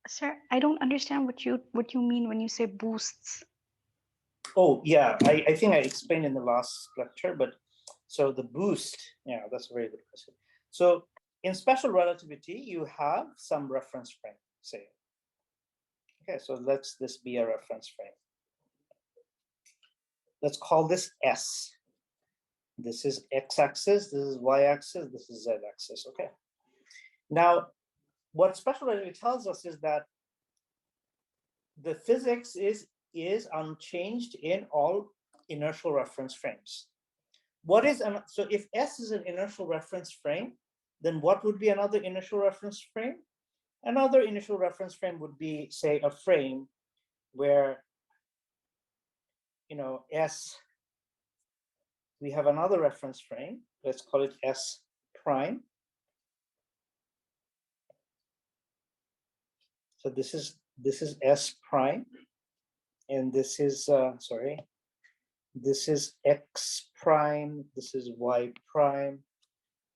Sir, I don't understand what you mean when you say boosts. Oh, yeah, I think I explained in the last lecture, but so the boost, yeah, that's a very good question. So in special relativity, you have some reference frame, say. Okay, so let's this be a reference frame. Let's call this S. This is x-axis, this is y-axis, this is z-axis, okay? Now, what special relativity tells us is that the physics is unchanged in all inertial reference frames. What is so if S is an inertial reference frame, then what would be another inertial reference frame? Another initial reference frame would be, say, a frame where, you know, S, we have another reference frame, let's call it S prime. So this is S prime, and this is this is X prime, this is Y prime,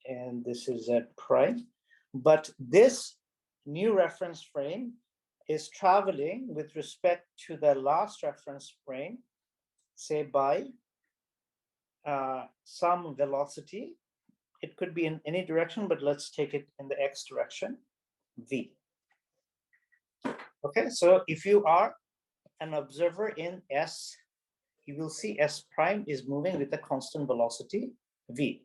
and this is Z prime. But this new reference frame is traveling with respect to the last reference frame, say by some velocity. It could be in any direction, but let's take it in the X direction, V. Okay, so if you are an observer in S, you will see S prime is moving with a constant velocity, V.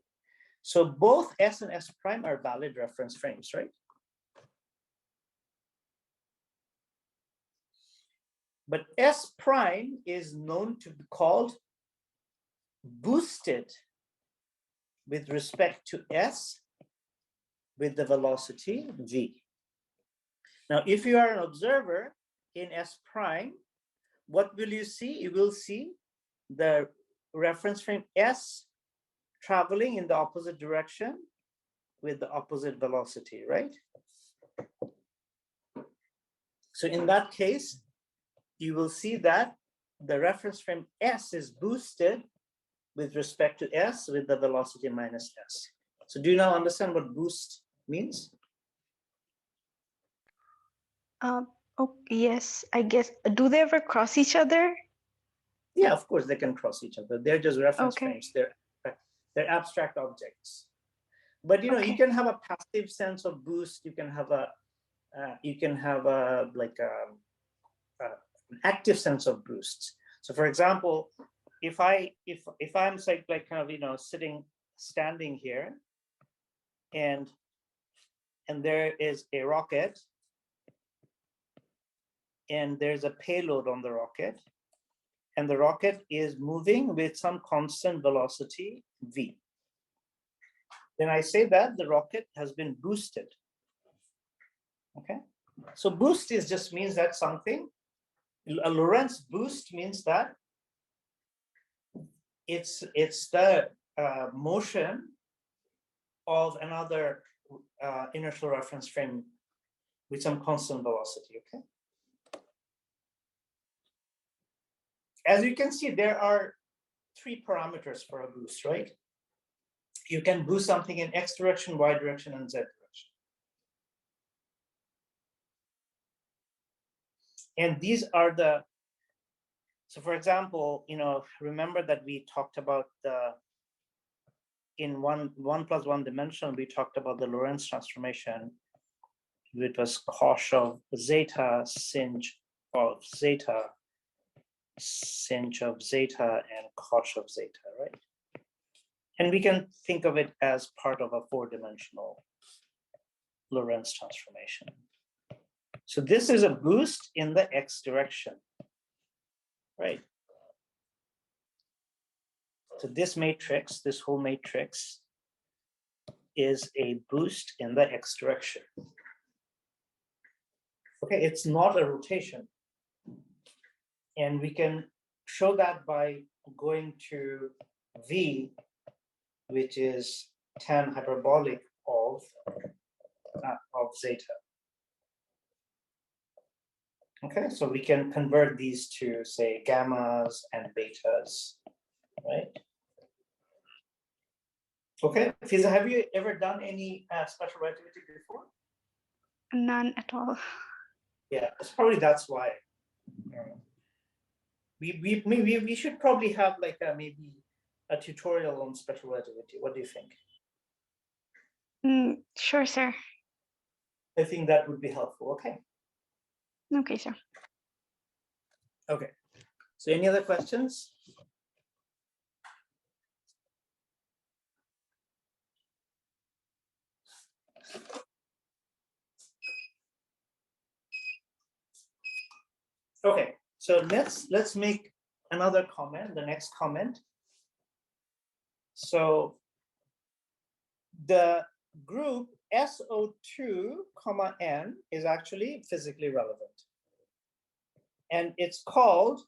So both S and S prime are valid reference frames, right? But S prime is known to be called boosted with respect to S with the velocity V. Now, if you are an observer in S prime, what will you see? You will see the reference frame S traveling in the opposite direction with the opposite velocity, right? So in that case, you will see that the reference frame S is boosted with respect to S with the velocity minus S. So do you now understand what boost means? Oh, yes, I guess. Do they ever cross each other? Yeah, of course they can cross each other. They're just reference Okay. frames. They're abstract objects. But you know, you can have a passive sense of boost. You can have a like an active sense of boosts. So, for example, if I'm like kind of, you know, standing here, and there is a rocket, and there's a payload on the rocket, and the rocket is moving with some constant velocity v, then I say that the rocket has been boosted. Okay, so boost is just means that something, a Lorentz boost means that it's the motion of another inertial reference frame with some constant velocity. Okay, as you can see, there are 3 parameters for a boost, right? You can boost something in X direction, Y direction, and Z direction. And these are the, so for example, you know, remember that we talked about the, in one plus one dimension, we talked about the Lorentz transformation, which was cosh of zeta, sinh of zeta, sinh of zeta, and cosh of zeta, right? And we can think of it as part of a 4-dimensional Lorentz transformation. So this is a boost in the X direction, right? So this matrix, this whole matrix, is a boost in the X direction. Okay, it's not a rotation. And we can show that by going to V, which is tan hyperbolic of zeta. Okay, so we can convert these to, say, gammas and betas, right? Okay, Fiza, have you ever done any special relativity before? None at all. Yeah, it's probably that's why. We should probably have like maybe a tutorial on special relativity. What do you think? Sure, sir. I think that would be helpful. Okay. Okay, sir. Okay. So any other questions? Okay, so let's make another comment, the next comment. So the group SO2, N is actually physically relevant. And it's called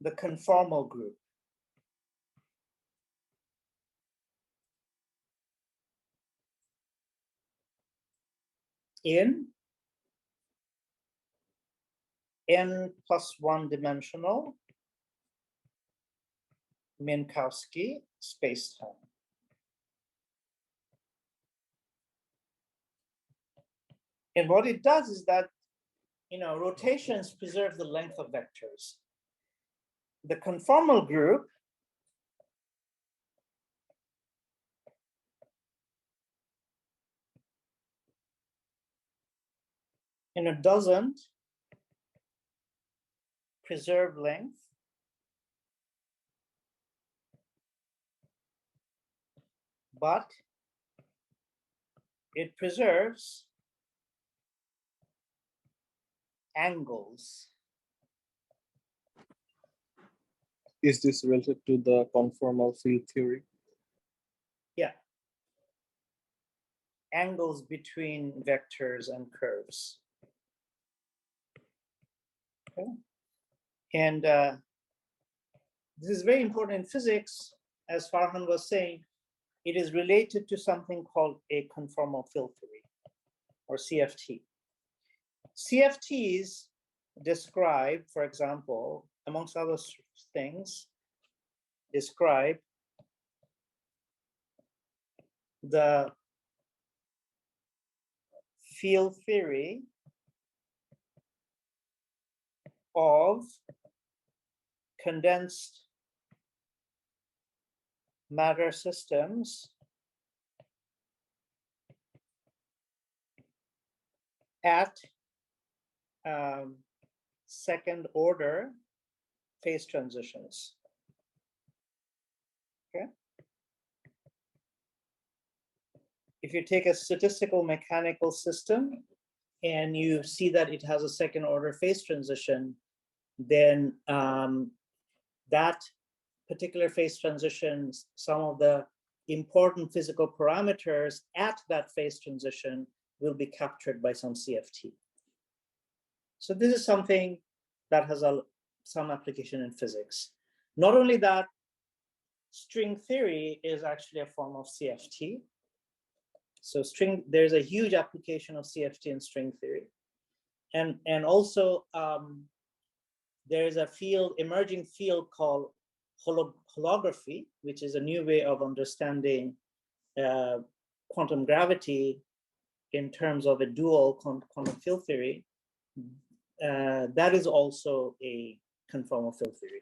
the conformal group. In n+1 dimensional Minkowski spacetime. And what it does is that, rotations preserve the length of vectors. The conformal group doesn't preserve length, but it preserves angles. Is this related to the conformal field theory? Yeah. Angles between vectors and curves. Okay. And this is very important in physics. As Farhan was saying, it is related to something called a conformal field theory, or CFT. CFTs describe, for example, amongst other things, describe the field theory of condensed matter systems at second order phase transitions. Okay. If you take a statistical mechanical system and you see that it has a second order phase transition, then that particular phase transition, some of the important physical parameters at that phase transition will be captured by some CFT. So this is something that has some application in physics. Not only that, string theory is actually a form of CFT. So there's a huge application of CFT in string theory. And also there's a emerging field called holography, which is a new way of understanding quantum gravity in terms of a dual quantum field theory. That is also a conformal field theory.